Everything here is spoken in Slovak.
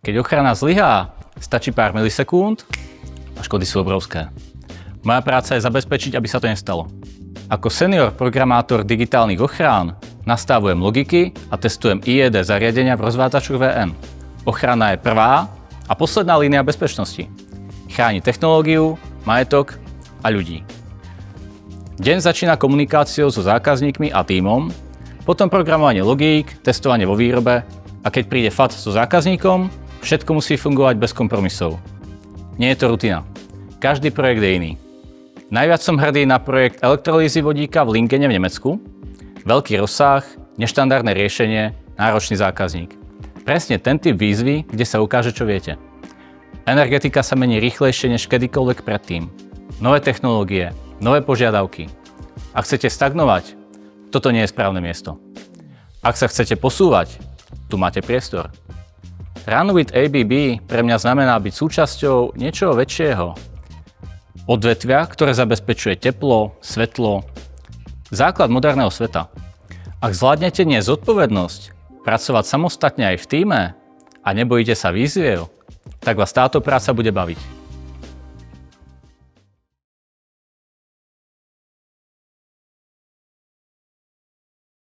Keď ochrana zlyhá, stačí pár milisekúnd a škody sú obrovské. Moja práca je zabezpečiť, aby sa to nestalo. Ako senior programátor digitálnych ochrán nastavujem logiky a testujem IED zariadenia v rozvádzačoch VM. Ochrana je prvá a posledná línia bezpečnosti. Chráni technológiu, majetok a ľudí. Deň začína komunikáciou so zákazníkmi a tímom, potom programovanie logík, testovanie vo výrobe a keď príde FAT so zákazníkom, všetko musí fungovať bez kompromisov. Nie je to rutina. Každý projekt je iný. Najviac som hrdý na projekt elektrolýzy vodíka v Lingene v Nemecku. Veľký rozsah, neštandardné riešenie, náročný zákazník. Presne ten typ výzvy, kde sa ukáže, čo viete. Energetika sa mení rýchlejšie než kedykoľvek predtým. Nové technológie, nové požiadavky. Ak chcete stagnovať, toto nie je správne miesto. Ak sa chcete posúvať, tu máte priestor. Run with ABB pre mňa znamená byť súčasťou niečoho väčšieho. Odvetvia, ktoré zabezpečuje teplo, svetlo, základ moderného sveta. Ak zvládnete niesť zodpovednosť, pracovať samostatne aj v tíme a nebojíte sa výziev, tak vás táto práca bude baviť.